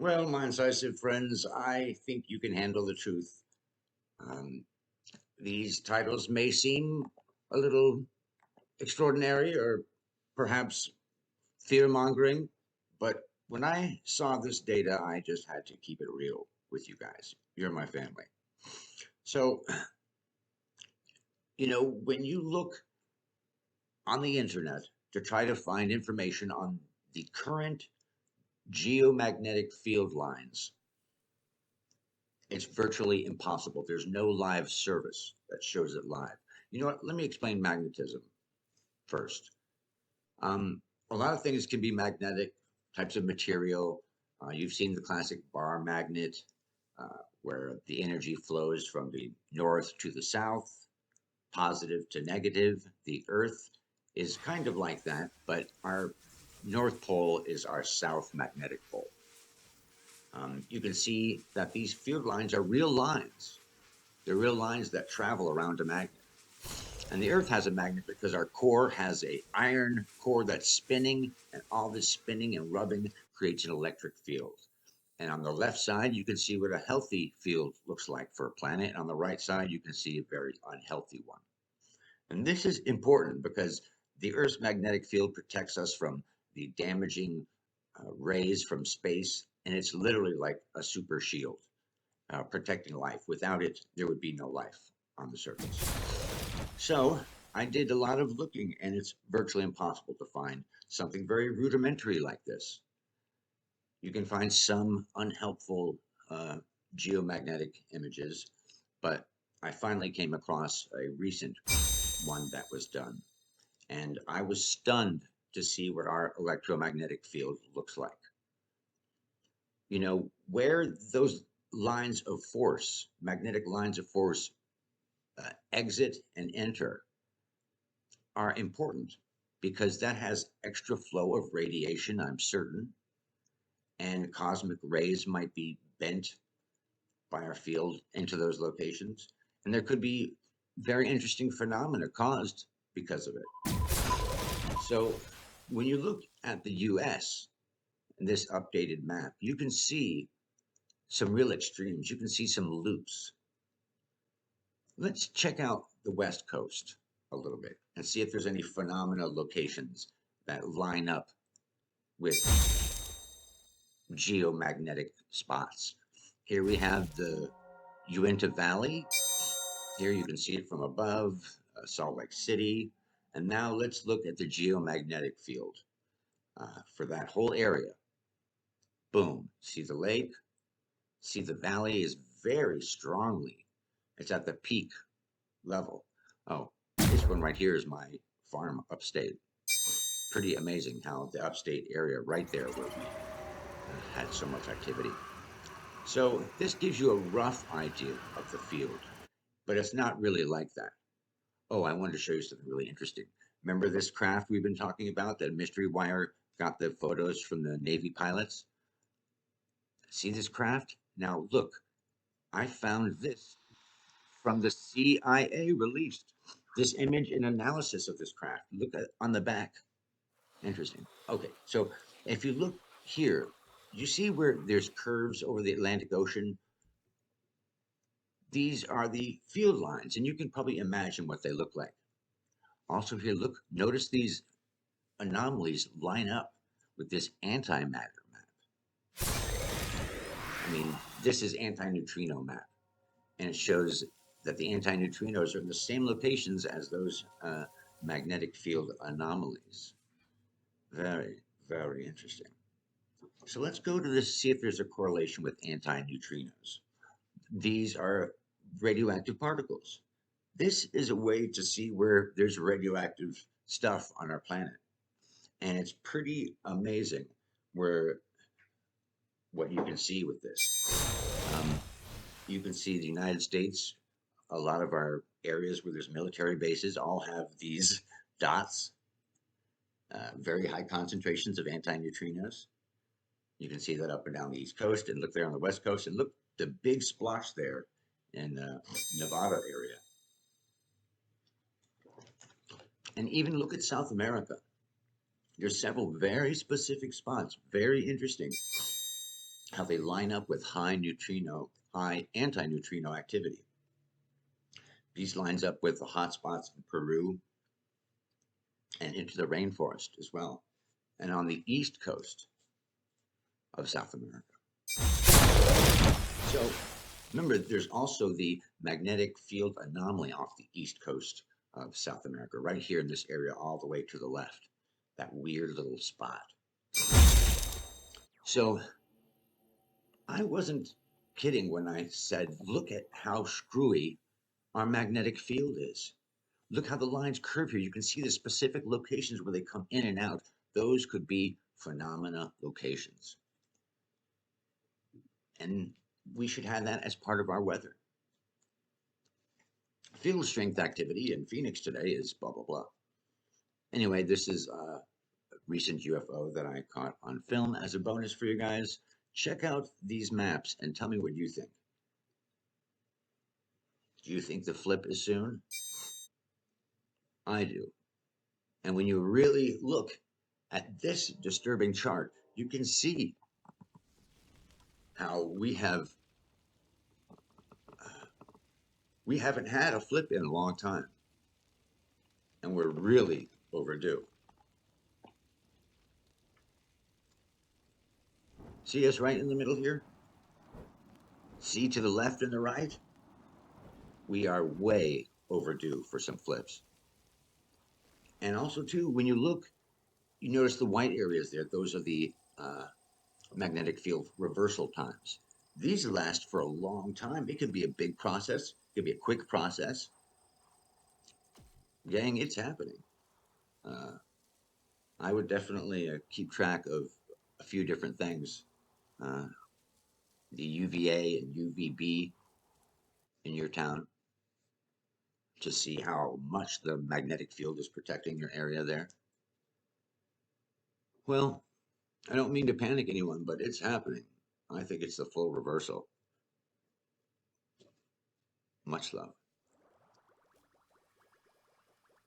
Well, my incisive friends, I think you can handle the truth. Um, these titles may seem a little extraordinary or perhaps fear mongering, but when I saw this data, I just had to keep it real with you guys. You're my family. So, when you look on the internet to try to find information on the current geomagnetic field lines, it's virtually impossible. There's no live service that shows it live. You know what? Let me explain magnetism first. A lot of things can be magnetic types of material. You've seen the classic bar magnet, where the energy flows from the north to the south, positive to negative. The Earth is kind of like that, but our North Pole is our south magnetic pole. You can see that these field lines are real lines. They're real lines that travel around a magnet. And the Earth has a magnet because our core has a iron core that's spinning, and all this spinning and rubbing creates an electric field. And on the left side, you can see what a healthy field looks like for a planet. And on the right side, you can see a very unhealthy one. And this is important because the Earth's magnetic field protects us from the damaging rays from space. And it's literally like a super shield protecting life. Without it, there would be no life on the surface. So I did a lot of looking, and it's virtually impossible to find something very rudimentary like this. You can find some unhelpful geomagnetic images, but I finally came across a recent one that was done, and I was stunned to see what our electromagnetic field looks like. Where those lines of force, magnetic lines of force, exit and enter are important because that has extra flow of radiation, I'm certain, and cosmic rays might be bent by our field into those locations. And there could be very interesting phenomena caused because of it. So when you look at the US in this updated map, you can see some real extremes. You can see some loops. Let's check out the West Coast a little bit and see if there's any phenomena locations that line up with geomagnetic spots. Here we have the Uinta Valley. Here you can see it from above, Salt Lake City. And now let's look at the geomagnetic field for that whole area. Boom. See the lake? See the valley is very strongly. It's at the peak level. Oh, this one right here is my farm upstate. Pretty amazing how the upstate area right there where we had so much activity. So this gives you a rough idea of the field, but it's not really like that. Oh, I wanted to show you something really interesting. Remember this craft we've been talking about that Mystery Wire got the photos from the Navy pilots? See this craft? Now look, I found this from the CIA released. This image and analysis of this craft. Look at on the back. Interesting. Okay, so if you look here, you see where there's curves over the Atlantic Ocean. These are the field lines, and you can probably imagine what they look like. Also here, look, notice these anomalies line up with this antimatter map. I mean, this is anti-neutrino map, and it shows that the anti-neutrinos are in the same locations as those magnetic field anomalies. Very, very interesting. So let's go to this, see if there's a correlation with anti-neutrinos. These are radioactive particles. This is a way to see where there's radioactive stuff on our planet. And it's pretty amazing where what you can see with this. You can see the United States, a lot of our areas where there's military bases all have these dots, very high concentrations of anti-neutrinos. You can see that up and down the East Coast, and look there on the West Coast, and look the big splotch there in the Nevada area. And even look at South America. There's several very specific spots, very interesting. how they line up with high anti-neutrino activity. These lines up with the hotspots in Peru and into the rainforest as well, and on the east coast of South America. So remember, there's also the magnetic field anomaly off the east coast of South America, right here in this area, all the way to the left, that weird little spot. So I wasn't kidding when I said, look at how screwy our magnetic field is. Look how the lines curve here. You can see the specific locations where they come in and out. Those could be phenomena locations. And we should have that as part of our weather. Field strength activity in Phoenix today is blah, blah, blah. Anyway, this is a recent UFO that I caught on film as a bonus for you guys. Check out these maps and tell me what you think. Do you think the flip is soon? I do. And when you really look at this disturbing chart, you can see how we haven't had a flip in a long time, and we're really overdue. See us right in the middle here? See to the left and the right? We are way overdue for some flips. And also too, when you look, you notice the white areas there. Those are the magnetic field reversal times. These last for a long time. It could be a big process. It could be a quick process. Gang, it's happening. I would definitely keep track of a few different things. The UVA and UVB in your town to see how much the magnetic field is protecting your area there. Well, I don't mean to panic anyone, but it's happening. I think it's the full reversal. Much love.